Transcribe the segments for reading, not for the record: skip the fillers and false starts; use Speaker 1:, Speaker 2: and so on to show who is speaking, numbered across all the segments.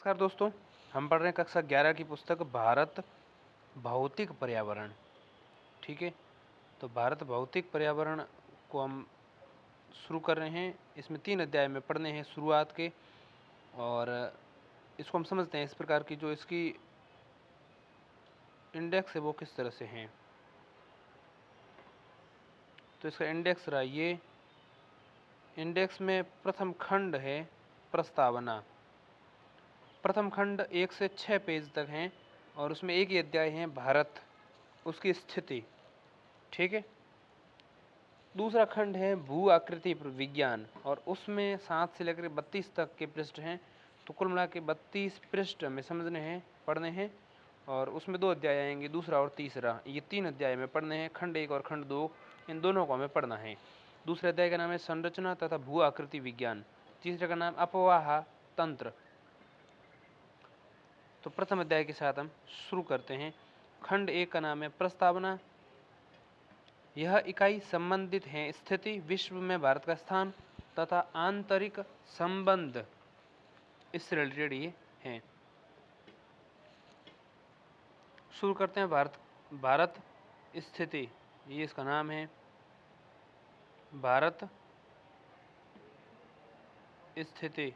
Speaker 1: नमस्कार दोस्तों, हम पढ़ रहे हैं कक्षा 11 की पुस्तक भारत भौतिक पर्यावरण। ठीक है, तो भारत भौतिक पर्यावरण को हम शुरू कर रहे हैं। इसमें 3 अध्याय में पढ़ने हैं शुरुआत के, और इसको हम समझते हैं इस प्रकार की जो इसकी इंडेक्स है वो किस तरह से हैं। तो इसका इंडेक्स रहा ये। इंडेक्स में प्रथम खंड है प्रस्तावना। प्रथम खंड 1 से 6 पेज तक हैं और उसमें एक ही अध्याय है भारत, उसकी स्थिति। ठीक है, दूसरा खंड है भू आकृति विज्ञान और उसमें 7 से लेकर 32 तक के पृष्ठ हैं। तो कुल मिला के 32 पृष्ठ हमें समझने हैं, पढ़ने हैं, और उसमें 2 अध्याय आएंगे, दूसरा और तीसरा। ये 3 अध्याय में पढ़ने हैं, खंड 1 और खंड 2, इन दोनों को हमें पढ़ना है। दूसरे अध्याय का नाम है संरचना तथा भू आकृति विज्ञान, तीसरे का नाम अपवाह तंत्र। तो प्रथम अध्याय के साथ हम शुरू करते हैं। खंड 1 का नाम है प्रस्तावना। यह इकाई संबंधित है स्थिति, विश्व में भारत का स्थान तथा आंतरिक संबंध, इससे रिलेटेड ये हैं। शुरू करते हैं। भारत स्थिति, ये इसका नाम है। भारत स्थिति,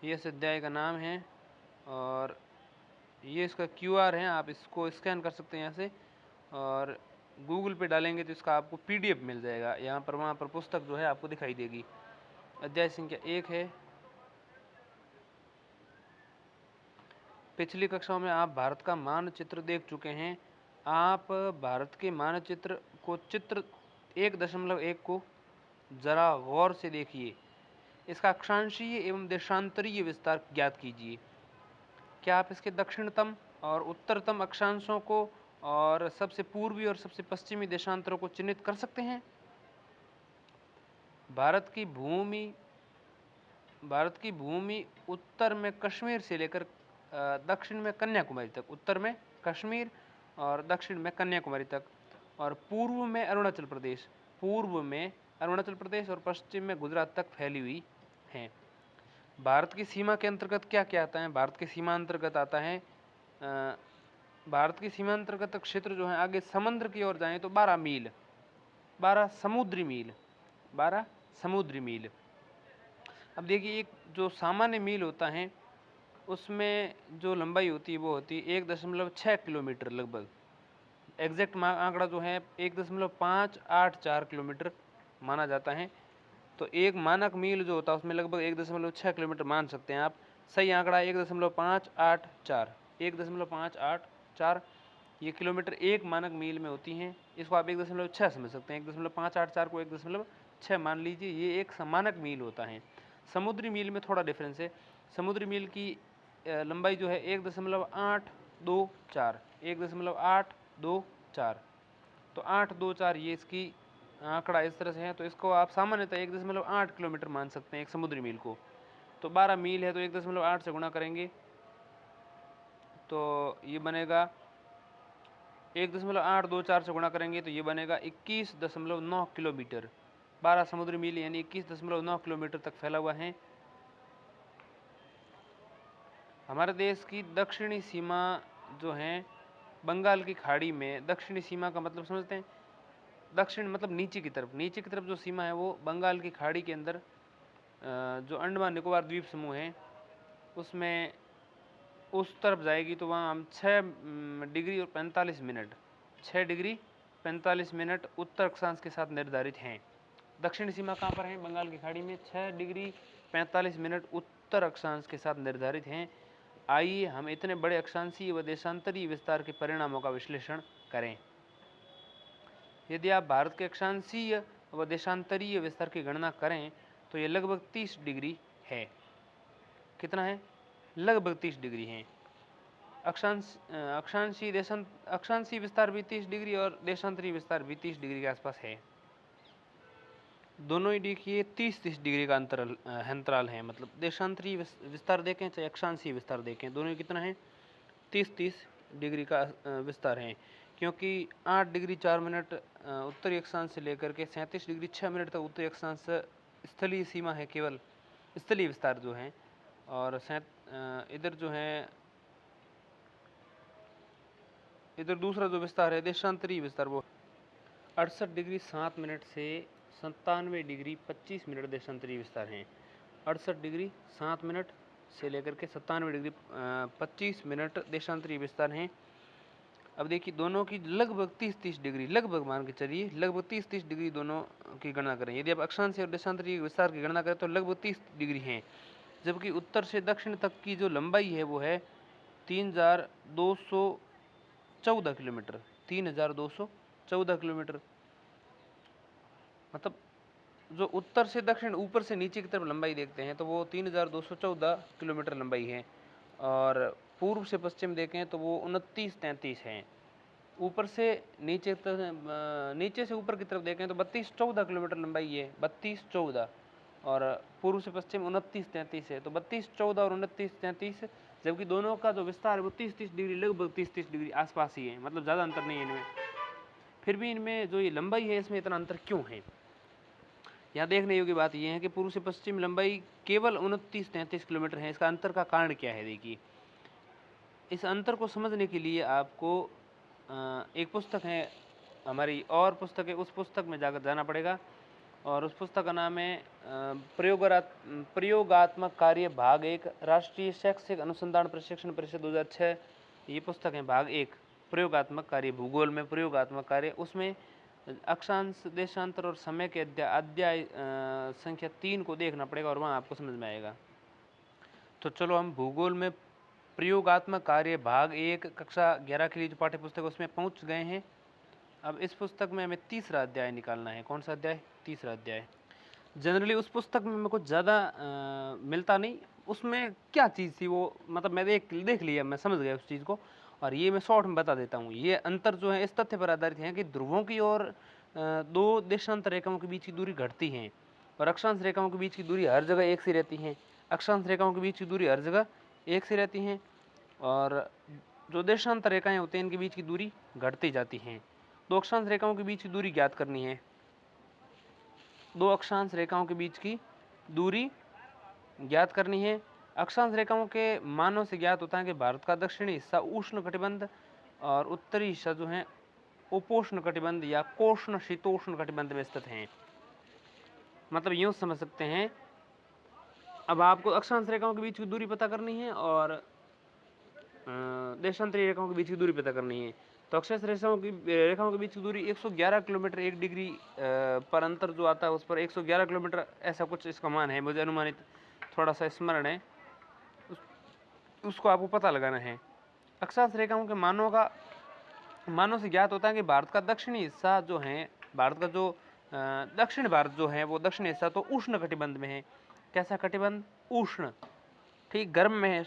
Speaker 1: ये इस अध्याय का नाम है, और ये इसका QR है, आप इसको स्कैन कर सकते हैं यहाँ से, और गूगल पे डालेंगे तो इसका आपको PDF मिल जाएगा। यहाँ पर वहाँ पर पुस्तक जो है आपको दिखाई देगी। अध्याय संख्या 1 है। पिछली कक्षाओं में आप भारत का मानचित्र देख चुके हैं। आप भारत के मानचित्र को चित्र 1.1 को जरा गौर से देखिए। इसका अक्षांशीय एवं देशांतरीय विस्तार ज्ञात कीजिए। क्या आप इसके दक्षिणतम और उत्तरतम अक्षांशों को और सबसे पूर्वी और सबसे पश्चिमी देशांतरों को चिन्हित कर सकते हैं? भारत की भूमि उत्तर में कश्मीर से लेकर दक्षिण में कन्याकुमारी तक, उत्तर में कश्मीर और दक्षिण में कन्याकुमारी तक, और पूर्व में अरुणाचल प्रदेश और पश्चिम में गुजरात तक फैली हुई है। भारत की सीमा के अंतर्गत क्या क्या आता है? भारत की सीमा अंतर्गत आता है, भारत की सीमा अंतर्गत क्षेत्र जो है, आगे समुद्र की ओर जाएं तो 12 समुद्री मील। अब देखिए, एक जो सामान्य मील होता है उसमें जो लंबाई होती है वो होती है 1.6 किलोमीटर लगभग। एग्जैक्ट आंकड़ा जो है 1.584 किलोमीटर माना जाता है। तो एक मानक मील जो होता है उसमें लगभग 1.6 किलोमीटर मान सकते हैं आप। सही आंकड़ा 1.584 ये किलोमीटर एक मानक मील में होती हैं। इसको आप 1.6 समझ सकते हैं। 1.584 को 1.6 मान लीजिए, ये एक मानक मील होता है। समुद्री मील में थोड़ा डिफरेंस है। समुद्री मील की लंबाई जो है 1.824 तो 824 ये इसकी आंकड़ा इस तरह से है। तो इसको आप सामान्यतः 1.8 किलोमीटर मान सकते हैं एक समुद्री मील को। तो 12 मील है तो 1.8 से गुणा करेंगे तो ये बनेगा 1.824 से गुणा करेंगे तो ये बनेगा 21.9 किलोमीटर। 12 समुद्री मील यानी 21.9 किलोमीटर तक फैला हुआ है। हमारे देश की दक्षिणी सीमा जो है बंगाल की खाड़ी में, दक्षिणी सीमा का मतलब समझते हैं? दक्षिण मतलब नीचे की तरफ जो सीमा है वो बंगाल की खाड़ी के अंदर जो अंडमान निकोबार द्वीप समूह है उसमें उस तरफ जाएगी तो वहाँ हम 6 डिग्री और 45 मिनट उत्तर अक्षांश के साथ निर्धारित हैं। दक्षिणी सीमा कहाँ पर है? बंगाल की खाड़ी में 6 डिग्री 45 मिनट उत्तर अक्षांश के साथ निर्धारित हैं। आइए हम इतने बड़े अक्षांशीय व देशांतरीय विस्तार के परिणामों का विश्लेषण करें। यदि आप भारत के अक्षांशीय व देशांतरीय विस्तार की गणना करें तो ये लगभग 30 डिग्री है। कितना है? लगभग 30 डिग्री है। अक्षांशीय विस्तार भी 30 डिग्री और देशांतरीय विस्तार भी 30 डिग्री के आसपास है। दोनों ही देखिए 30-30 डिग्री का अंतराल है। मतलब देशांतरीय विस्तार देखें चाहे अक्षांशीय विस्तार देखें, दोनों कितना है? 30-30 डिग्री का विस्तार है। क्योंकि 8 डिग्री 4 मिनट उत्तरी अक्षांश से लेकर के 37 डिग्री 6 मिनट तक उत्तरी अक्षांश स्थलीय सीमा है, केवल स्थलीय विस्तार जो है, और इधर जो है, इधर दूसरा जो विस्तार है देशांतरीय विस्तार, वो 68 डिग्री 7 मिनट से 97 डिग्री 25 मिनट देशांतरीय विस्तार हैं। 68 डिग्री 7 मिनट से लेकर के 97 डिग्री 25 मिनट देशांतरीय विस्तार हैं। अब देखिए दोनों की लगभग 30-30 डिग्री, लगभग मान के चलिए लगभग 30-30 डिग्री दोनों की गणना करें। यदि आप अक्षांश और देशांतरीय विस्तार की गणना करें तो लगभग 30 डिग्री हैं, जबकि उत्तर से दक्षिण तक की जो लंबाई है वो है 3214 किलोमीटर। 3214 किलोमीटर, मतलब जो उत्तर से दक्षिण ऊपर से नीचे की तरफ लंबाई देखते हैं तो वो 3214 किलोमीटर लंबाई है, और पूर्व से पश्चिम देखें तो वो 2933 है। ऊपर से नीचे नीचे से ऊपर की तरफ देखें तो 3214 किलोमीटर लंबाई है, 3214, और पूर्व से पश्चिम 2933 है। तो 3214 और 2933, जबकि दोनों का जो विस्तार है वो 30-30 डिग्री, लगभग 30-30 डिग्री आसपास ही है, मतलब ज़्यादा अंतर नहीं है इनमें। फिर भी इनमें जो ये लंबाई है इसमें इतना अंतर क्यों है? यहाँ देखने योग्य बात यह है कि पूर्व से पश्चिम लंबाई केवल 29-33 किलोमीटर है। इसका अंतर का कारण क्या है? देखिए, इस अंतर को समझने के लिए आपको एक पुस्तक है हमारी, और पुस्तक है, उस पुस्तक में जाकर जाना पड़ेगा, और उस पुस्तक का नाम है प्रयोगात्मक कार्य भाग 1, राष्ट्रीय शैक्षिक अनुसंधान प्रशिक्षण परिषद 2006। ये पुस्तक है भाग 1, प्रयोगात्मक कार्य, भूगोल में प्रयोगात्मक कार्य। उसमें अक्षांश, देशांतर और समय के अध्याय संख्या 3 को देखना पड़ेगा, और वहाँ आपको समझ में आएगा। तो चलो हम भूगोल में प्रयोगात्मक कार्य भाग 1 कक्षा 11 के लिए जो पाठ्य पुस्तक उसमें पहुँच गए हैं। अब इस पुस्तक में हमें तीसरा अध्याय निकालना है। कौन सा अध्याय? तीसरा अध्याय। जनरली उस पुस्तक में कुछ ज़्यादा मिलता नहीं, उसमें क्या चीज़ थी वो, मतलब मैं देख लिया, मैं समझ गया उस चीज़ को, और ये मैं शॉर्ट में बता देता हूँ। ये अंतर जो है इस तथ्य पर आधारित है कि ध्रुवों की और दो देशांतर रेखाओं के बीच की दूरी घटती है, और अक्षांश रेखाओं के बीच की दूरी हर जगह एक सी रहती है। अक्षांश रेखाओं के बीच की दूरी हर जगह एक सी रहती हैं, और जो देशांतर रेखाएं होती हैं इनके बीच की दूरी घटती जाती हैं। दो अक्षांश रेखाओं के बीच की दूरी ज्ञात करनी है। दो अक्षांश रेखाओं के बीच की दूरी ज्ञात करनी है। अक्षांश रेखाओं के मानों से ज्ञात होता है कि भारत का दक्षिणी हिस्सा उष्ण कटिबंध और उत्तरी हिस्सा जो है उपोष्ण कटिबंध या कोष्ण शीतोष्ण कटिबंध में स्थित हैं। मतलब यूँ समझ सकते हैं, अब आपको अक्षांश रेखाओं के बीच की दूरी पता करनी है और देशांतरीय रेखाओं के बीच की दूरी पता करनी है। तो अक्षांश रेखाओं के बीच की दूरी 111 किलोमीटर 1 डिग्री पर अंतर जो आता है उस पर 111 किलोमीटर ऐसा कुछ इसका मान है, मुझे अनुमानित थोड़ा सा स्मरण है, उसको आपको पता लगाना है। अक्षांश रेखाओं के मानों से ज्ञात होता है कि भारत का दक्षिणी हिस्सा जो है, भारत का जो दक्षिण भारत जो है वो दक्षिणी हिस्सा तो उष्ण कटिबंध में है। कैसा कटिबंध? उष्ण, ठीक, गर्म में है।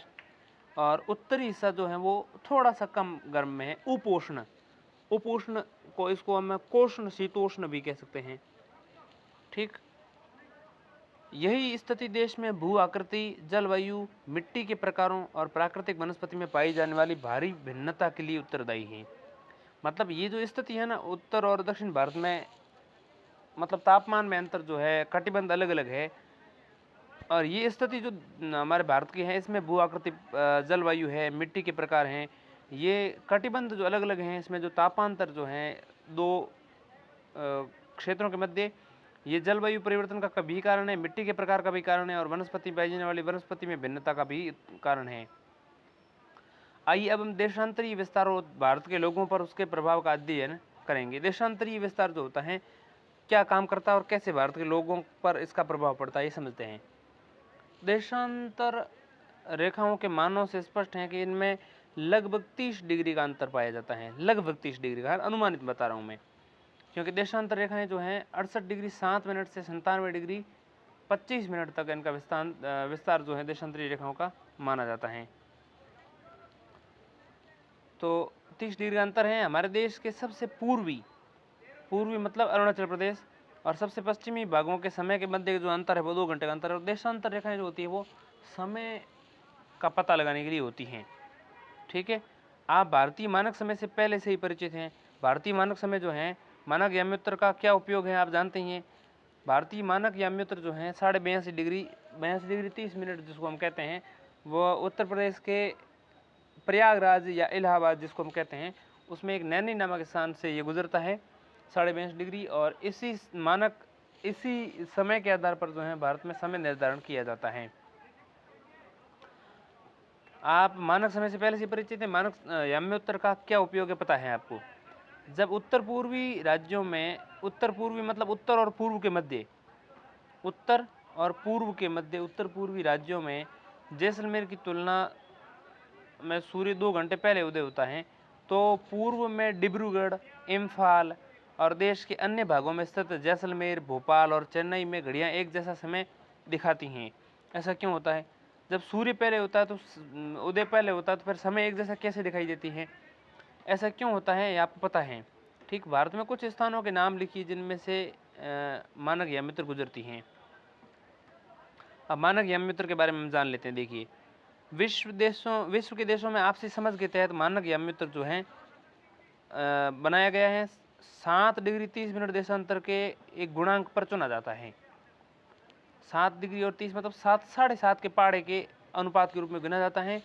Speaker 1: और उत्तरी हिस्सा जो है वो थोड़ा सा कम गर्म में है, उपोष्ण। उपोष्ण को इसको हम कोष्ण शीतोष्ण भी कह सकते हैं, ठीक। यही स्थिति देश में भू आकृति, जलवायु, मिट्टी के प्रकारों और प्राकृतिक वनस्पति में पाई जाने वाली भारी भिन्नता के लिए उत्तरदायी है। मतलब ये जो स्थिति है ना उत्तर और दक्षिण भारत में, मतलब तापमान में अंतर जो है, कटिबंध अलग अलग है, और ये स्थिति जो हमारे भारत की है इसमें भू आकृति, जलवायु है, मिट्टी के प्रकार हैं, ये कटिबंध जो अलग अलग हैं, इसमें जो तापांतर जो है दो क्षेत्रों के मध्य, ये जलवायु परिवर्तन का भी कारण है, मिट्टी के प्रकार का भी कारण है, और वनस्पति पाई जाने वाली वनस्पति में भिन्नता का भी कारण है। आइए अब हम देशांतरीय विस्तार और भारत के लोगों पर उसके प्रभाव का अध्ययन करेंगे। देशांतरीय विस्तार जो होता है क्या काम करता है और कैसे भारत के लोगों पर इसका प्रभाव पड़ता है, ये समझते हैं। देशांतर रेखाओं के मानों से स्पष्ट है कि इनमें लगभग 30 डिग्री का अंतर पाया जाता है। लगभग 30 डिग्री का, अनुमानित बता रहा हूँ मैं, क्योंकि देशांतर रेखाएं जो हैं 68 डिग्री 7 मिनट से 97 डिग्री 25 मिनट तक इनका विस्तार जो है देशांतरीय रेखाओं का माना जाता है। तो 30 डिग्री का अंतर है। हमारे देश के सबसे पूर्वी मतलब अरुणाचल प्रदेश और सबसे पश्चिमी भागों के समय के मध्य जो अंतर है वो 2 घंटे का अंतर है। और देशांतर रेखाएं जो होती है वो समय का पता लगाने के लिए होती हैं, ठीक है। आप भारतीय मानक समय से पहले से ही परिचित हैं। भारतीय मानक समय जो है, मानक याम्योत्तर का क्या उपयोग है आप जानते ही हैं। भारतीय मानक याम्योत्तर जो है 82.5 डिग्री 30 मिनट जिसको हम कहते हैं, वो उत्तर प्रदेश के प्रयागराज या इलाहाबाद जिसको हम कहते हैं, उसमें एक नैनी नामक स्थान से ये गुजरता है 22.5 डिग्री। और इसी समय के आधार पर जो है भारत में समय निर्धारण किया जाता है। आप मानक समय से पहले से परिचित हैं। मानक याम्य उत्तर का क्या उपयोग है पता है आपको? जब उत्तर पूर्वी राज्यों में, उत्तर पूर्वी मतलब उत्तर और पूर्व के मध्य, उत्तर और पूर्व के मध्य उत्तर पूर्वी राज्यों में जैसलमेर की तुलना में सूर्य 2 घंटे पहले उदय होता है, तो पूर्व में डिब्रूगढ़, इम्फाल और देश के अन्य भागों में स्थित जैसलमेर, भोपाल और चेन्नई में घड़ियां एक जैसा समय दिखाती हैं। ऐसा क्यों होता है? जब सूर्य पहले होता है तो उदय पहले होता है, तो फिर समय एक जैसा कैसे दिखाई देती है? ऐसा क्यों होता है ये आपको पता है? ठीक, भारत में कुछ स्थानों के नाम लिखिए जिनमें से मानक याम्य गुजरती हैं। अब मानक याम्य के बारे में हम जान लेते हैं। देखिए, विश्व के देशों में आपसी समझ के तहत मानक याम्य जो है बनाया गया है। 7 डिग्री 30 मिनट देशांतर के एक गुणांक पर चुना जाता है। 7 डिग्री और 30 मतलब 7.5 के पहाड़े के अनुपात के रूप में गिना जाता है।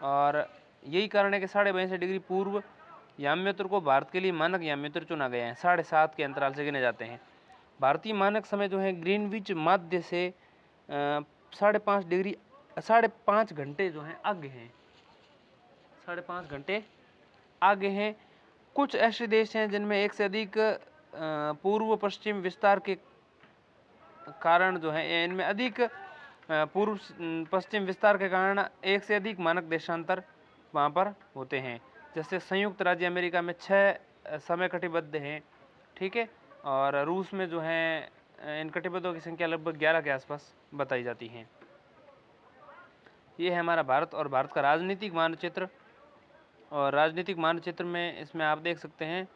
Speaker 1: और यही कारण है कि 62.5 डिग्री पूर्व याम्योत्तर को भारत के लिए मानक याम्योत्तर चुना गया है। 7.5 के अंतराल से गिने जाते हैं। भारतीय मानक समय जो है ग्रीनविच मध्य से 5.5 घंटे जो हैं आगे हैं। 5.5 घंटे आगे हैं। कुछ ऐसे देश हैं जिनमें एक से अधिक पूर्व पश्चिम विस्तार के कारण जो है, इनमें अधिक पूर्व पश्चिम विस्तार के कारण एक से अधिक मानक देशांतर वहाँ पर होते हैं। जैसे संयुक्त राज्य अमेरिका में 6 समय कटिबद्ध हैं, ठीक है। और रूस में जो है इन कटिबद्धों की संख्या लगभग 11 के आसपास बताई जाती है। ये है हमारा भारत और भारत का राजनीतिक मानचित्र। और राजनीतिक मानचित्र में इसमें आप देख सकते हैं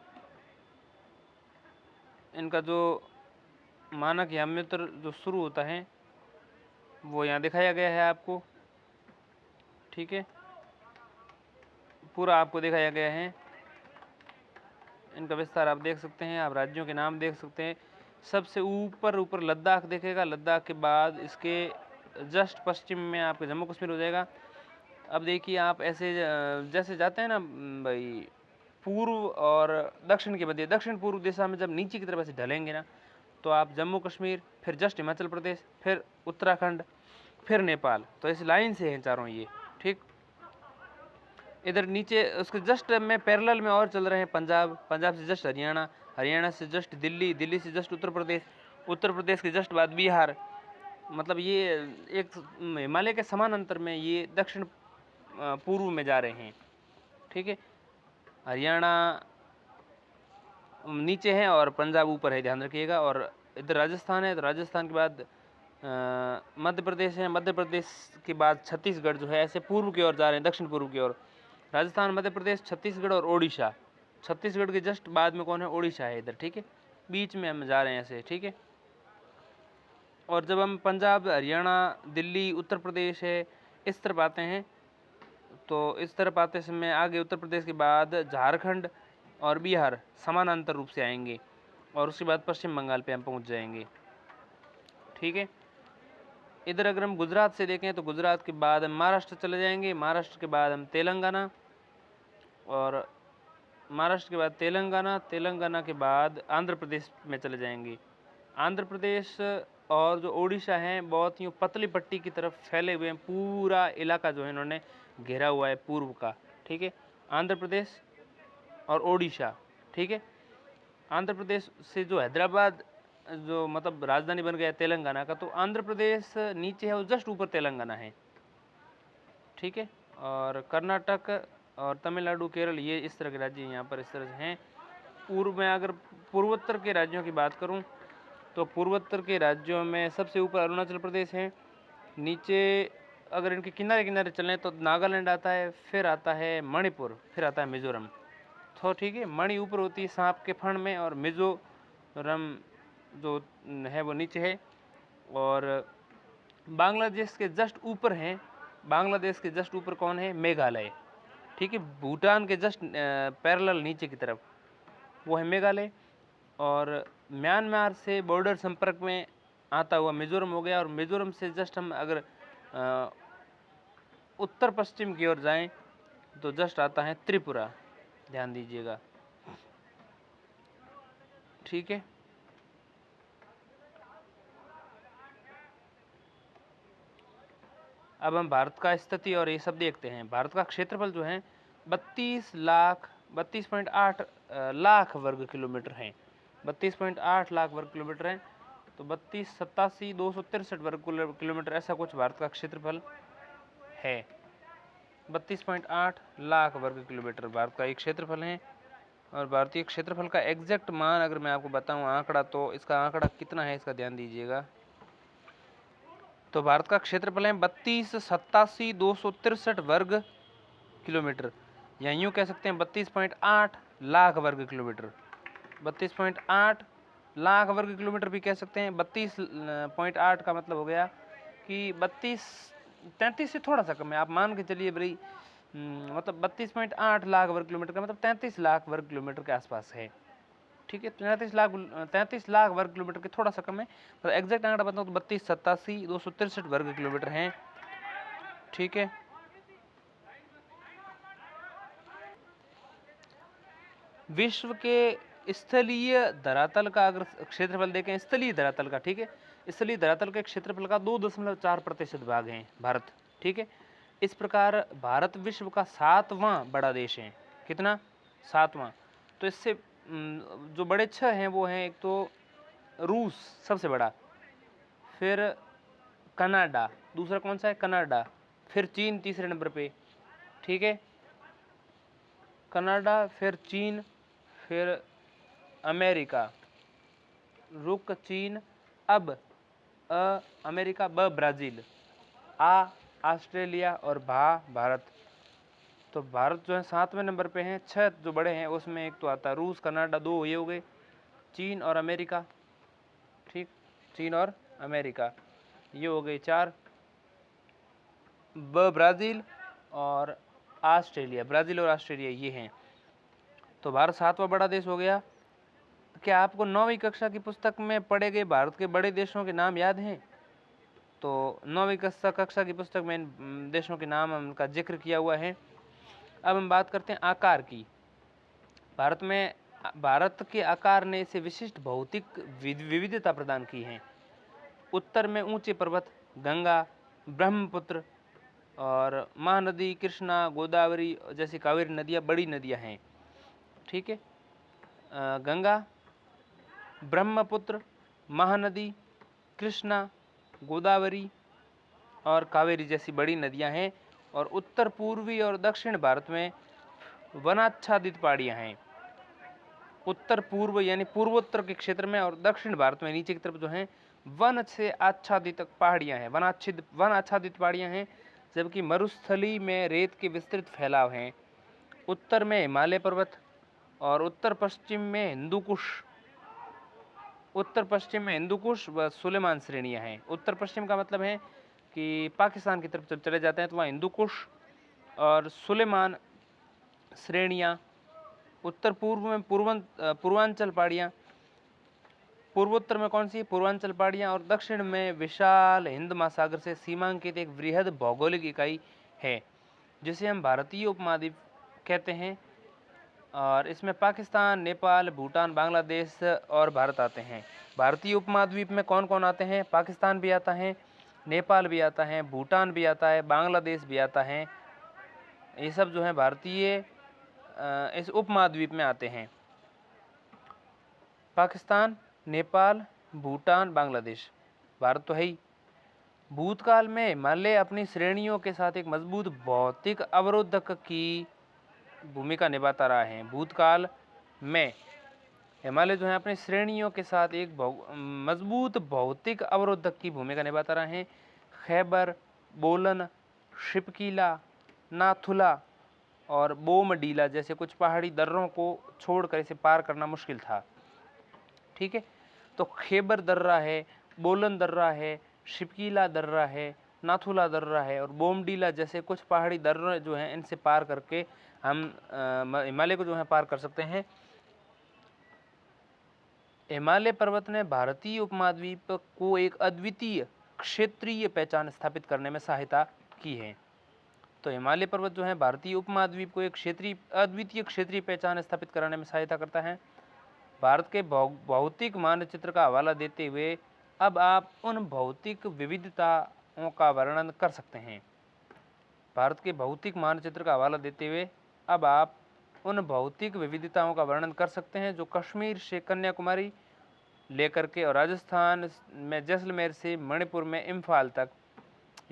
Speaker 1: इनका जो मानक याम्योत्तर जो शुरू होता है वो यहाँ दिखाया गया है आपको, ठीक है। पूरा आपको दिखाया गया है। इनका विस्तार आप देख सकते हैं। आप राज्यों के नाम देख सकते हैं। सबसे ऊपर लद्दाख देखेगा। लद्दाख के बाद इसके जस्ट पश्चिम में आपका जम्मू कश्मीर हो जाएगा। अब देखिए, आप ऐसे जैसे जाते हैं ना भाई, पूर्व और दक्षिण के मध्य, दक्षिण पूर्व दिशा में जब नीचे की तरफ ऐसे ढलेंगे ना, तो आप जम्मू कश्मीर, फिर जस्ट हिमाचल प्रदेश, फिर उत्तराखंड, फिर नेपाल। तो इस लाइन से हैं चारों ये, ठीक। इधर नीचे उसके जस्ट में पैरेलल में और चल रहे हैं पंजाब, पंजाब से जस्ट हरियाणा, हरियाणा से जस्ट दिल्ली, दिल्ली से जस्ट उत्तर प्रदेश, उत्तर प्रदेश के जस्ट बाद बिहार। मतलब ये एक हिमालय के समान अंतर में ये दक्षिण पूर्व में जा रहे हैं, ठीक है। हरियाणा नीचे है और पंजाब ऊपर है, ध्यान रखिएगा। और इधर राजस्थान है, तो राजस्थान के बाद मध्य प्रदेश है, मध्य प्रदेश के बाद छत्तीसगढ़ जो है, ऐसे पूर्व की ओर जा रहे हैं, दक्षिण पूर्व की ओर। राजस्थान, मध्य प्रदेश, छत्तीसगढ़ और ओडिशा। छत्तीसगढ़ के जस्ट बाद में कौन है? ओडिशा है इधर, ठीक है। बीच में हम जा रहे हैं ऐसे, ठीक है। और जब हम पंजाब, हरियाणा, दिल्ली, उत्तर प्रदेश है, इस तरफ आते हैं, तो इस तरफ आते समय आगे उत्तर प्रदेश के बाद झारखंड और बिहार समानांतर रूप से आएंगे। और उसके बाद पश्चिम बंगाल पे हम पहुंच जाएंगे, ठीक है। इधर अगर हम गुजरात से देखें तो गुजरात के बाद हम महाराष्ट्र चले जाएंगे, महाराष्ट्र के बाद हम तेलंगाना, और महाराष्ट्र के बाद तेलंगाना, तेलंगाना के बाद आंध्र प्रदेश में चले जाएंगे। आंध्र प्रदेश और जो ओडिशा है बहुत ही पतली पट्टी की तरफ फैले हुए हैं। पूरा इलाका जो है इन्होंने घेरा हुआ है पूर्व का, ठीक है। आंध्र प्रदेश और ओडिशा, ठीक है। आंध्र प्रदेश से जो हैदराबाद जो मतलब राजधानी बन गया तेलंगाना का, तो आंध्र प्रदेश नीचे है, वो जस्ट ऊपर तेलंगाना है, ठीक है। और कर्नाटक और तमिलनाडु, केरल, ये इस तरह के राज्य यहाँ पर इस तरह से हैं। पूर्व में अगर पूर्वोत्तर के राज्यों की बात करूँ तो पूर्वोत्तर के राज्यों में सबसे ऊपर अरुणाचल प्रदेश है। नीचे अगर इनके किनारे किनारे चलें तो नागालैंड आता है, फिर आता है मणिपुर, फिर आता है मिजोरम। तो ठीक है, मणि ऊपर होती है सांप के फण में, और मिजोरम जो है वो नीचे है। और बांग्लादेश के जस्ट ऊपर हैं, बांग्लादेश के जस्ट ऊपर कौन है? मेघालय, ठीक है। भूटान के जस्ट पैरेलल नीचे की तरफ वो है मेघालय। और म्यांमार से बॉर्डर संपर्क में आता हुआ मिजोरम हो गया। और मिजोरम से जस्ट हम अगर उत्तर पश्चिम की ओर जाएं तो जस्ट आता है त्रिपुरा, ध्यान दीजिएगा। ठीक है, अब हम भारत का स्थिति और ये सब देखते हैं। भारत का क्षेत्रफल जो है 32.8 लाख वर्ग किलोमीटर है, 32.8 लाख वर्ग किलोमीटर है। तो 3287,263 वर्ग किलोमीटर ऐसा कुछ भारत का क्षेत्रफल है। 32.8 लाख वर्ग किलोमीटर भारत का एक क्षेत्रफल है। और भारतीय क्षेत्रफल का एग्जैक्ट मान अगर मैं आपको बताऊं आंकड़ा, तो इसका आंकड़ा कितना है इसका ध्यान दीजिएगा। तो भारत का क्षेत्रफल है 3287,263 वर्ग किलोमीटर, या यूँ कह सकते हैं 32.8 लाख वर्ग किलोमीटर। 32.8 लाख वर्ग किलोमीटर भी कह सकते हैं। 32.8 का मतलब हो गया कि 33 से थोड़ा सा कम है, आप मान के चलिए भाई, मतलब 32.8 लाख वर्ग किलोमीटर का मतलब 33 लाख वर्ग किलोमीटर के आसपास है। ठीक है, 33 लाख वर्ग किलोमीटर के थोड़ा सा कम है। तो एग्जैक्ट आंकड़ा बताऊँ तो 3287,263 वर्ग किलोमीटर हैं। ठीक है, विश्व के स्थलीय धरातल का अगर क्षेत्रफल देखें, स्थलीय धरातल का, ठीक है, स्थलीय धरातल के क्षेत्रफल का 2.4% भाग है भारत। ठीक है, इस प्रकार भारत विश्व का 7वां बड़ा देश है। कितना? 7वां। तो इससे जो बड़े 6 हैं वो हैं, एक तो रूस सबसे बड़ा, फिर कनाडा, दूसरा कौन सा है? कनाडा, फिर चीन तीसरे नंबर पे। ठीक है, कनाडा, फिर चीन, फिर अमेरिका, रुक चीन, अब अमेरिका, ब ब्राज़ील, आ ऑस्ट्रेलिया और भा भारत। तो भारत जो है 7वें नंबर पे हैं। 6 जो बड़े हैं उसमें एक तो आता है रूस, कनाडा, 2 ये हो गए, चीन और अमेरिका। ठीक, चीन और अमेरिका ये हो गए 4, ब ब्राज़ील और ऑस्ट्रेलिया, ब्राज़ील और ऑस्ट्रेलिया ये हैं। तो भारत 7वां बड़ा देश हो गया। क्या आपको 9वीं कक्षा की पुस्तक में पढ़े गए भारत के बड़े देशों के नाम याद हैं? तो 9वीं कक्षा की पुस्तक में इन देशों के नाम उनका जिक्र किया हुआ है। अब हम बात करते हैं आकार की। भारत के आकार ने इसे विशिष्ट भौतिक विविधता प्रदान की है। उत्तर में ऊंचे पर्वत, गंगा, ब्रह्मपुत्र और महानदी, कृष्णा, गोदावरी जैसी कावेरी नदियाँ बड़ी नदियाँ हैं। ठीक है, गंगा, ब्रह्मपुत्र, महानदी, कृष्णा, गोदावरी और कावेरी जैसी बड़ी नदियां हैं। और उत्तर पूर्वी और दक्षिण भारत में वनाच्छादित पहाड़ियां हैं। उत्तर पूर्व यानी पूर्वोत्तर के क्षेत्र में और दक्षिण भारत में नीचे की तरफ जो है वन से आच्छादित पहाड़ियां हैं, वन आच्छादित पहाड़ियां हैं, जबकि मरुस्थली में रेत के विस्तृत फैलाव हैं। उत्तर में हिमालय पर्वत और उत्तर पश्चिम में हिंदुकुश व सुलेमान श्रेणियां हैं। उत्तर पश्चिम का मतलब है कि पाकिस्तान की तरफ जब चले जाते हैं तो वहाँ हिंदुकुश और सुलेमान श्रेणियां। उत्तर पूर्व में पूर्वांचल पहाड़ियाँ, पूर्वोत्तर में कौन सी? पूर्वांचल पहाड़ियाँ। और दक्षिण में विशाल हिंद महासागर से सीमांकित एक वृहद भौगोलिक इकाई है जिसे हम भारतीय उपमहाद्वीप कहते हैं। और इसमें पाकिस्तान, नेपाल, भूटान, बांग्लादेश और भारत आते हैं। भारतीय उपमहाद्वीप में कौन कौन आते हैं? पाकिस्तान भी आता है, नेपाल भी आता है, भूटान भी आता है, बांग्लादेश भी आता है। ये सब जो है भारतीय इस उपमहाद्वीप में आते हैं। पाकिस्तान, नेपाल, भूटान, बांग्लादेश, भारत तो है ही। भूतकाल में हिमालय अपनी श्रेणियों के साथ एक मजबूत भौतिक अवरोधक की भूमिका निभाता रहा है। भूतकाल में हिमालय जो है अपनी श्रेणियों के साथ एक मजबूत भौतिक अवरोधक की भूमिका निभाता रहा है। खैबर, बोलन, शिपकीला, नाथुला और बोमडीला जैसे कुछ पहाड़ी दर्रों को छोड़कर इसे पार करना मुश्किल था। ठीक है, तो खैबर दर्रा है, बोलन दर्रा है, शिपकीला दर्रा है, नाथुला दर्रा है और बोमडीला जैसे कुछ पहाड़ी दर्रे जो हैं इनसे पार करके हम हिमालय को जो है पार कर सकते हैं। हिमालय पर्वत ने भारतीय उपमहाद्वीप को एक अद्वितीय क्षेत्रीय पहचान स्थापित करने में सहायता की है। तो हिमालय पर्वत जो है भारतीय उपमहाद्वीप को एक अद्वितीय क्षेत्रीय पहचान स्थापित कराने में सहायता करता है। भारत के भौतिक मानचित्र का हवाला देते हुए अब आप उन भौतिक विविधताओं का वर्णन कर सकते हैं। भारत के भौतिक मानचित्र का हवाला देते हुए अब आप उन भौतिक विविधताओं का वर्णन कर सकते हैं जो कश्मीर से कन्याकुमारी लेकर के और राजस्थान में जैसलमेर से मणिपुर में इम्फाल तक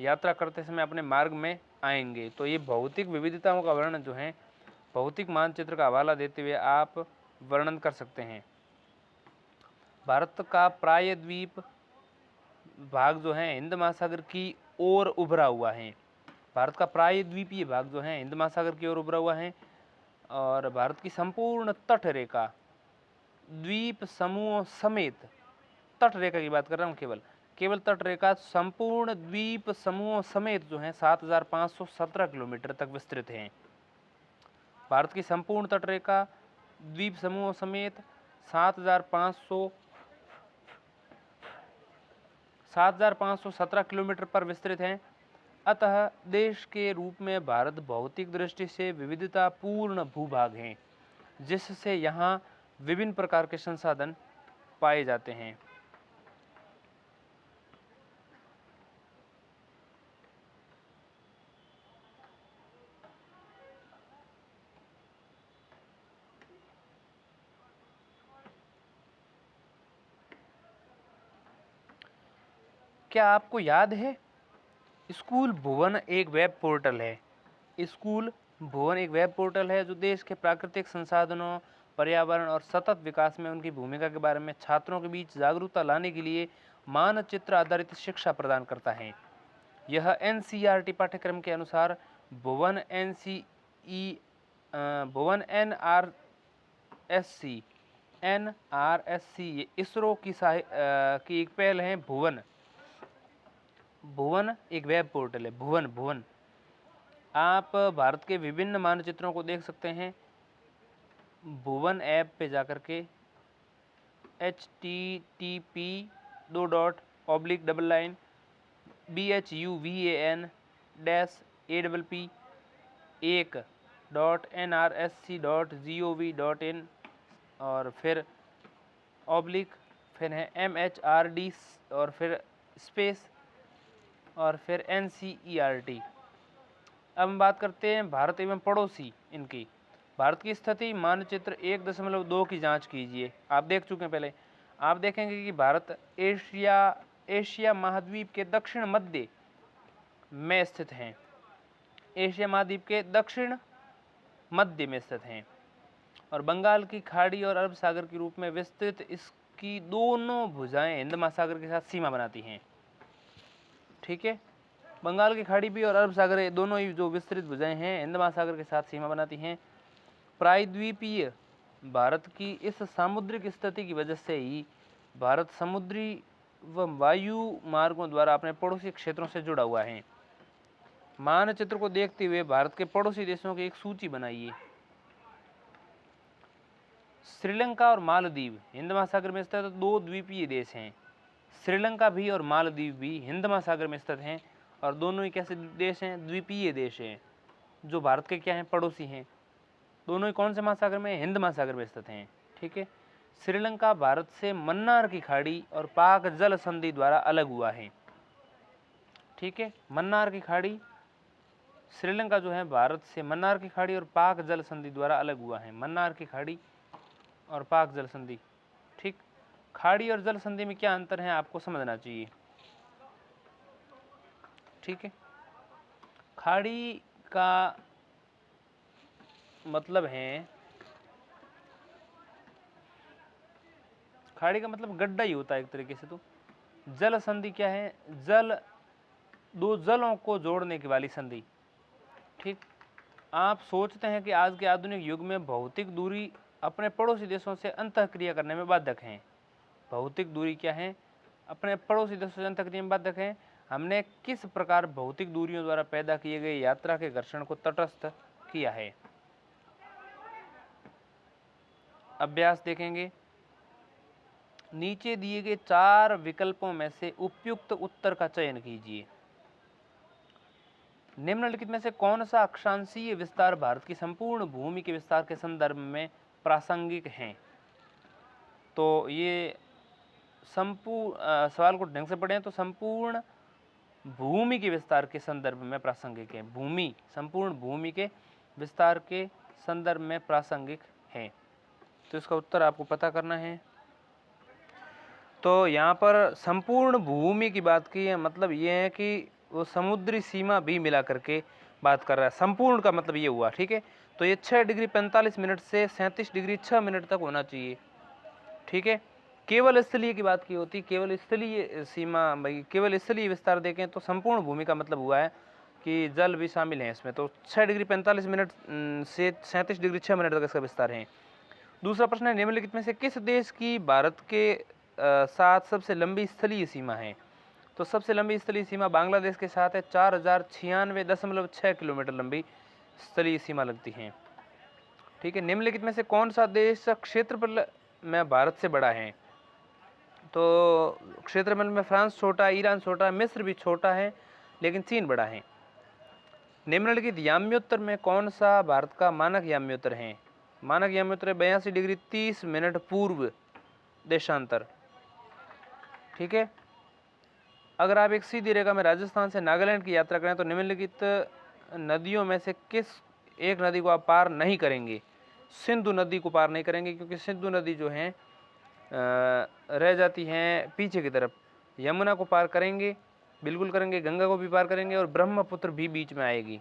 Speaker 1: यात्रा करते समय अपने मार्ग में आएंगे। तो ये भौतिक विविधताओं का वर्णन जो है भौतिक मानचित्र का हवाला देते हुए आप वर्णन कर सकते हैं। भारत का प्रायद्वीप भाग जो है हिंद महासागर की ओर उभरा हुआ है। भारत का प्रायद्वीपीय भाग जो है हिंद महासागर की ओर उभरा हुआ है और भारत की संपूर्ण तट रेखा द्वीप समूह समेत, तट रेखा की बात कर रहा हूँ, केवल तट रेखा संपूर्ण द्वीप समूह समेत जो है 7517 किलोमीटर तक विस्तृत है। भारत की संपूर्ण तट रेखा द्वीप समूह समेत 7517 किलोमीटर पर विस्तृत है। अतः देश के रूप में भारत भौतिक दृष्टि से विविधतापूर्ण भूभाग है, जिससे यहाँ विभिन्न प्रकार के संसाधन पाए जाते हैं। क्या आपको याद है स्कूल भुवन एक वेब पोर्टल है? स्कूल भुवन एक वेब पोर्टल है जो देश के प्राकृतिक संसाधनों, पर्यावरण और सतत विकास में उनकी भूमिका के बारे में छात्रों के बीच जागरूकता लाने के लिए मानचित्र आधारित शिक्षा प्रदान करता है। यह एनसीईआरटी पाठ्यक्रम के अनुसार भुवन एनआरएससी इसरो की एक पहल है। भुवन एक वेब पोर्टल है। भुवन आप भारत के विभिन्न मानचित्रों को देख सकते हैं। भुवन ऐप पे जाकर के http://bhuvan-1.nrsc.gov.in और फिर फिर है MHRD और फिर स्पेस और फिर NCERT। अब हम बात करते हैं भारत एवं पड़ोसी इनकी। भारत की स्थिति मानचित्र 1.2 की जांच कीजिए। आप देख चुके हैं पहले। आप देखेंगे कि भारत एशिया महाद्वीप के दक्षिण मध्य में स्थित है। एशिया महाद्वीप के दक्षिण मध्य में स्थित है और बंगाल की खाड़ी और अरब सागर के रूप में विस्तृत इसकी दोनों भुजाएं हिंद महासागर के साथ सीमा बनाती हैं। ठीक है, बंगाल की खाड़ी भी और अरब सागर दोनों ही जो विस्तृत भुजाएं हैं हिंद महासागर के साथ सीमा बनाती हैं। प्रायद्वीपीय भारत की इस सामुद्रिक स्थिति की वजह से ही भारत समुद्री व वायु मार्गों द्वारा अपने पड़ोसी क्षेत्रों से जुड़ा हुआ है। मानचित्र को देखते हुए भारत के पड़ोसी देशों की एक सूची बनाइए। श्रीलंका और मालदीव हिंद महासागर में स्थित 2 द्वीपीय देश हैं। श्रीलंका भी और मालदीव भी हिंद महासागर में स्थित हैं और दोनों ही कैसे देश हैं? द्वीपीय देश हैं जो भारत के क्या हैं? पड़ोसी हैं। दोनों ही कौन से महासागर में? हिंद महासागर में स्थित हैं। ठीक है, श्रीलंका भारत से मन्नार की खाड़ी और पाक जल संधि द्वारा अलग हुआ है। ठीक है, मन्नार की खाड़ी, श्रीलंका जो है भारत से मन्नार की खाड़ी और पाक जल संधि द्वारा अलग हुआ है। मन्नार की खाड़ी और पाक जल संधि। ठीक, खाड़ी और जल संधि में क्या अंतर है आपको समझना चाहिए। ठीक है, खाड़ी का मतलब है, खाड़ी का मतलब गड्ढा ही होता है एक तरीके से। तो जल संधि क्या है? दो जलों को जोड़ने की वाली संधि। ठीक, आप सोचते हैं कि आज के आधुनिक युग में भौतिक दूरी अपने पड़ोसी देशों से अंतःक्रिया करने में बाधक हैं। भौतिक दूरी क्या है? अपने पड़ोसी देशों से अंतःक्रिया में बाधक हैं। हमने किस प्रकार भौतिक दूरियों द्वारा पैदा किए गए यात्रा के घर्षण को तटस्थ किया है। अभ्यास देखेंगे। नीचे दिए गए 4 विकल्पों में से उपयुक्त उत्तर का चयन कीजिए। निम्नलिखित में से कौन सा अक्षांशीय विस्तार भारत की संपूर्ण भूमि के विस्तार के संदर्भ में प्रासंगिक है? तो ये सवाल को ढंग से पढ़ें तो संपूर्ण भूमि के विस्तार के संदर्भ में प्रासंगिक है। भूमि, संपूर्ण भूमि के विस्तार के संदर्भ में प्रासंगिक है। तो इसका उत्तर आपको पता करना है। तो यहाँ पर संपूर्ण भूमि की बात की है, मतलब ये है कि वो समुद्री सीमा भी मिला करके बात कर रहा है। संपूर्ण का मतलब ये हुआ, ठीक है। तो ये 6 डिग्री 45 मिनट से 37 डिग्री 6 मिनट तक होना चाहिए, ठीक है। केवल स्थलीय की बात की होती, केवल स्थलीय सीमा, भाई केवल स्थलीय विस्तार देखें तो संपूर्ण भूमि का मतलब हुआ है कि जल भी शामिल है इसमें। तो 6 डिग्री 45 मिनट से 37 डिग्री 6 मिनट तक इसका विस्तार है। दूसरा प्रश्न है, निम्नलिखित में से किस देश की भारत के साथ सबसे लंबी स्थलीय सीमा है? तो सबसे लंबी स्थलीय सीमा बांग्लादेश के साथ है। 4096.6 किलोमीटर लंबी स्थलीय सीमा लगती है, ठीक है। निम्नलिखित में से कौन सा देश क्षेत्रफल में भारत से बड़ा है? तो क्षेत्रफल में फ्रांस छोटा है, ईरान छोटा है, मिस्र भी छोटा है, लेकिन चीन बड़ा है। निम्नलिखित याम्योत्तर में कौन सा भारत का मानक याम्योत्तर है? मानक याम्योत्तर 82 डिग्री 30 मिनट पूर्व देशांतर, ठीक है। अगर आप एक सीधी रेखा में राजस्थान से नागालैंड की यात्रा करें तो निम्नलिखित नदियों में से किस एक नदी को आप पार नहीं करेंगे? सिंधु नदी को पार नहीं करेंगे, क्योंकि सिंधु नदी जो है रह जाती हैं पीछे की तरफ। यमुना को पार करेंगे, बिल्कुल करेंगे, गंगा को भी पार करेंगे, और ब्रह्मपुत्र भी बीच में आएगी।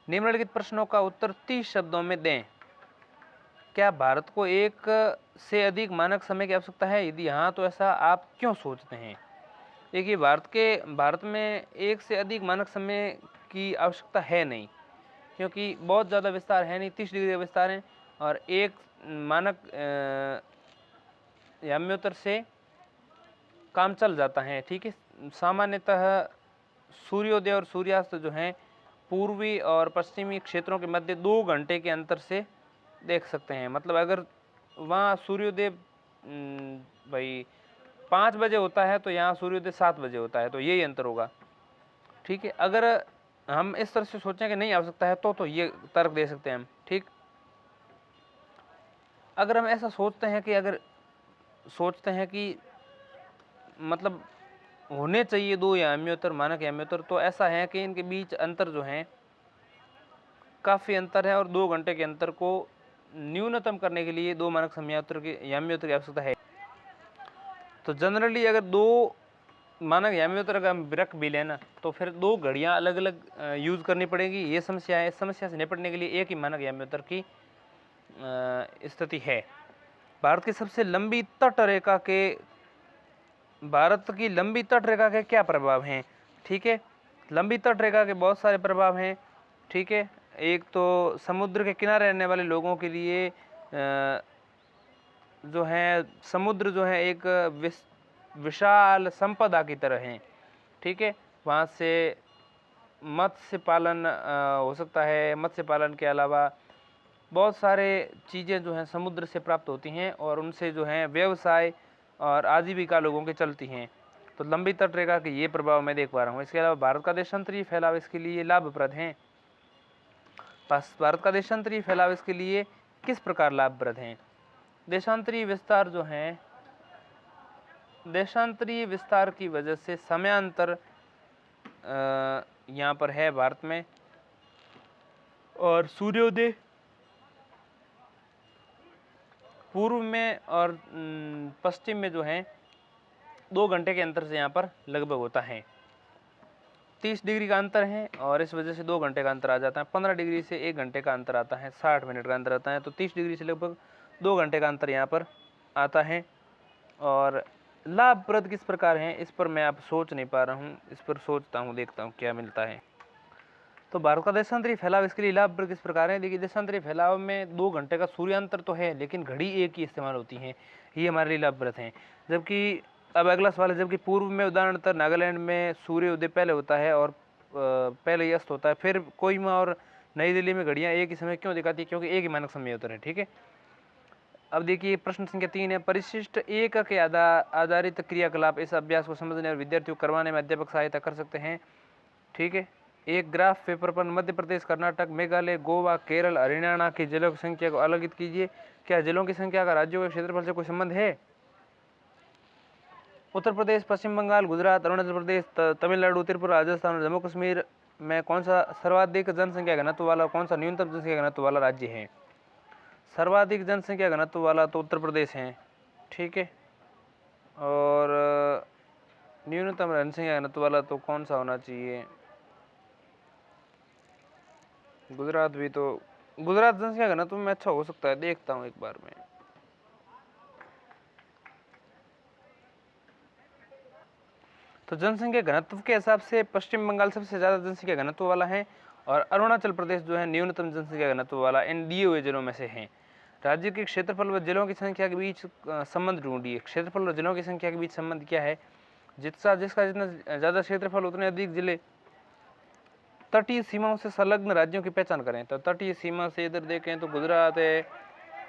Speaker 1: निम्नलिखित प्रश्नों का उत्तर 30 शब्दों में दें। क्या भारत को एक से अधिक मानक समय की आवश्यकता है? यदि हाँ, तो ऐसा आप क्यों सोचते हैं? देखिए, भारत में एक से अधिक मानक समय की आवश्यकता है नहीं, क्योंकि बहुत ज़्यादा विस्तार है नहीं, 30 डिग्री का विस्तार है, और एक मानक याम्योत्तर से काम चल जाता है, ठीक है। सामान्यतः सूर्योदय और सूर्यास्त जो हैं पूर्वी और पश्चिमी क्षेत्रों के मध्य 2 घंटे के अंतर से देख सकते हैं। मतलब अगर वहाँ सूर्योदय भाई 5 बजे होता है तो यहाँ सूर्योदय 7 बजे होता है, तो यही अंतर होगा, ठीक है। अगर हम इस तरह से सोचें कि नहीं आवश्यकता है तो ये तर्क दे सकते हैं हम, ठीक। अगर हम ऐसा सोचते हैं कि मतलब होने चाहिए 2 याम्योत्तर, मानक याम्योत्तर, तो ऐसा है कि इनके बीच अंतर जो है काफ़ी अंतर है, और 2 घंटे के अंतर को न्यूनतम करने के लिए 2 मानक याम्योत्तर की आवश्यकता है। तो जनरली अगर 2 मानक याम्योत्तर का हम रख भी लेना तो फिर 2 घड़ियाँ अलग अलग यूज़ करनी पड़ेगी। ये समस्या है। इस समस्या से निपटने के लिए एक ही मानक याम्योत्तर की स्थिति है। भारत की लंबी तट रेखा के क्या प्रभाव हैं? ठीक है, लंबी तट रेखा के बहुत सारे प्रभाव हैं, ठीक है। एक तो समुद्र के किनारे रहने वाले लोगों के लिए जो है समुद्र जो है एक विशाल संपदा की तरह है, ठीक है। वहाँ से मत्स्य पालन हो सकता है। मत्स्य पालन के अलावा बहुत सारे चीज़ें जो हैं समुद्र से प्राप्त होती हैं, और उनसे जो है व्यवसाय और आजीविका लोगों के चलती हैं। तो लंबी तट रेखा के ये प्रभाव मैं देख पा रहा हूँ। इसके अलावा भारत का देशांतरीय फैलाव इसके लिए लाभप्रद है। भारत का देशांतरीय फैलाव इसके लिए किस प्रकार लाभप्रद है? देशांतरीय विस्तार जो है, देशांतरीय विस्तार की वजह से समयांतर यहाँ पर है भारत में, और सूर्योदय पूर्व में और पश्चिम में जो है 2 घंटे के अंतर से यहाँ पर लगभग होता है। 30 डिग्री का अंतर है, और इस वजह से 2 घंटे का अंतर आ जाता है। 15 डिग्री से 1 घंटे का अंतर आता है, 60 मिनट का अंतर आता है। तो 30 डिग्री से लगभग 2 घंटे का अंतर यहाँ पर आता है। और लाभप्रद किस प्रकार है, इस पर मैं अब सोच नहीं पा रहा हूँ। इस पर सोचता हूँ, देखता हूँ क्या मिलता है। तो भारत का देशांतरीय फैलाव इसके लिए लाभप्रद किस प्रकार है? देखिए, देशांतरीय फैलाव में 2 घंटे का सूर्यांतर तो है, लेकिन घड़ी एक ही इस्तेमाल होती है, ये हमारे लिए लाभप्रद है। जबकि अब अगला सवाल है, जबकि पूर्व में उदाहरणतः नागालैंड में सूर्योदय पहले होता है और पहले ही अस्त होता है, फिर कोहिमा और नई दिल्ली में घड़ियाँ एक ही समय क्यों दिखाती है? क्योंकि एक ही मानक समय होता है, ठीक है। अब देखिए, प्रश्न संख्या 3 है, परिशिष्ट एक के आधारित क्रियाकलाप इस अभ्यास को समझने और विद्यार्थियों को करवाने में अध्यापक सहायता कर सकते हैं। ठीक है। एक ग्राफ पेपर पर मध्य प्रदेश, कर्नाटक, मेघालय, गोवा, केरल, हरियाणा की जिलों की संख्या को अलगित कीजिए। क्या जिलों की संख्या का राज्यों के क्षेत्रफल से कोई संबंध है? उत्तर प्रदेश, पश्चिम बंगाल, गुजरात, अरुणाचल प्रदेश, तमिलनाडु, त्रिपुरा, राजस्थान और जम्मू कश्मीर में कौन सा सर्वाधिक जनसंख्या घनत्व वाला, कौन सा न्यूनतम जनसंख्या घनत्व वाला राज्य है? सर्वाधिक जनसंख्या घनत्व वाला तो उत्तर प्रदेश है, ठीक है। और न्यूनतम जनसंख्या घनत्व वाला तो कौन सा होना चाहिए? गुजरात भी तो, गुजरात जनसंख्या घनत्व में अच्छा हो सकता है, देखता हूँ एक बार में। तो जनसंख्या घनत्व के हिसाब से पश्चिम बंगाल सबसे ज़्यादा जनसंख्या घनत्व वाला है और अरुणाचल प्रदेश जो है न्यूनतम जनसंख्या घनत्व वाला इन दिए हुए जिलों में से है। राज्य के क्षेत्रफल व जिलों की संख्या के बीच संबंध ढूंढिए। क्षेत्रफल और जिलों की संख्या के बीच संबंध क्या है? जिसका जितना ज़्यादा क्षेत्रफल उतने अधिक जिले। तटीय सीमाओं से संलग्न राज्यों की पहचान करें। तो तटीय सीमा से इधर देखें तो गुजरात है,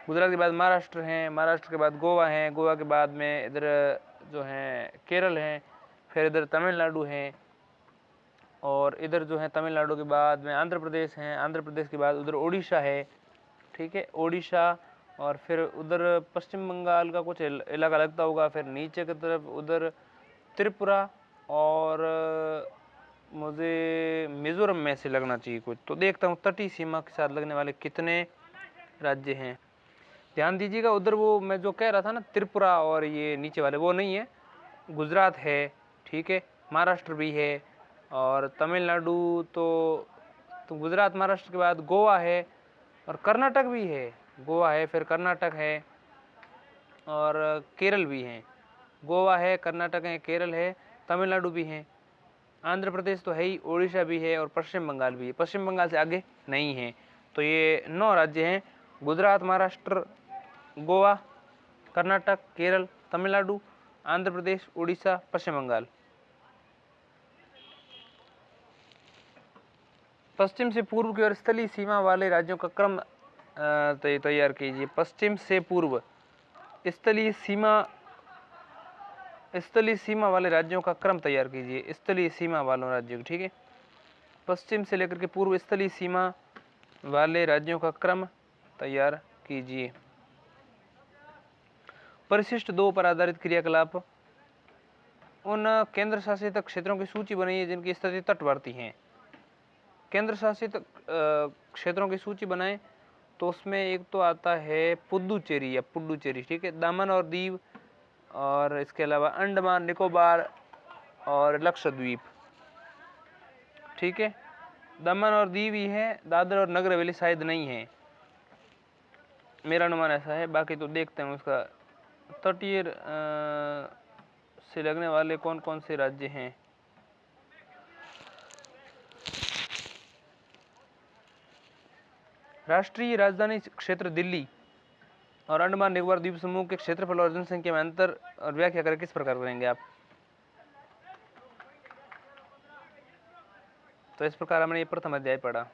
Speaker 1: गुजरात के बाद महाराष्ट्र है, महाराष्ट्र के बाद गोवा है, गोवा के बाद में इधर जो है केरल है, फिर इधर तमिलनाडु है, और इधर जो है तमिलनाडु के बाद में आंध्र प्रदेश है, आंध्र प्रदेश के बाद उधर ओडिशा है, ठीक है, ओडिशा। और फिर उधर पश्चिम बंगाल का कुछ इलाका लगता होगा, फिर नीचे की तरफ उधर त्रिपुरा, और मुझे मिजोरम में से लगना चाहिए कुछ। तो देखता हूँ तटीय सीमा के साथ लगने वाले कितने राज्य हैं। ध्यान दीजिएगा, उधर वो मैं जो कह रहा था ना त्रिपुरा और ये नीचे वाले, वो नहीं है, गुजरात है, ठीक है, महाराष्ट्र भी है, और तमिलनाडु तो गुजरात महाराष्ट्र के बाद गोवा है, और कर्नाटक भी है, गोवा है, फिर कर्नाटक है, और केरल भी है। गोवा है, कर्नाटक है, केरल है, तमिलनाडु भी है, आंध्र प्रदेश तो है ही, ओडिशा भी है, और पश्चिम बंगाल भी है। पश्चिम बंगाल से आगे नहीं है। तो ये 9 राज्य हैं: गुजरात, महाराष्ट्र, गोवा, कर्नाटक, केरल, तमिलनाडु, आंध्र प्रदेश, उड़ीसा, पश्चिम बंगाल। पश्चिम से पूर्व की ओर स्थलीय सीमा वाले राज्यों का क्रम तैयार कीजिए। पश्चिम से पूर्व स्थलीय सीमा वाले राज्यों का क्रम तैयार कीजिए। स्थलीय सीमा वालों राज्यों, ठीक है, पश्चिम से लेकर के पूर्व स्थलीय सीमा वाले राज्यों का क्रम तैयार कीजिए। परिशिष्ट 2 पर आधारित क्रियाकलाप। उन केंद्र शासित क्षेत्रों की सूची बनाइए जिनकी स्थिति तटवर्ती है। केंद्र शासित क्षेत्रों की सूची बनाएं तो उसमें एक तो आता है पुदुचेरी या पुडुचेरी, ठीक है, दामन और दीव, और इसके अलावा अंडमान निकोबार और लक्षद्वीप, ठीक है। दमन और दीव ही है, दादर और नगर हवेली शायद नहीं है, मेरा अनुमान ऐसा है। बाकी तो देखते हैं उसका तटीय से लगने वाले कौन कौन से राज्य हैं। राष्ट्रीय राजधानी क्षेत्र दिल्ली और अंडमान निकोबार द्वीप समूह के क्षेत्रफल और जनसंख्या में अंतर और व्याख्या करें, किस प्रकार करेंगे आप? तो इस प्रकार हमने ये प्रथम अध्याय पढ़ा।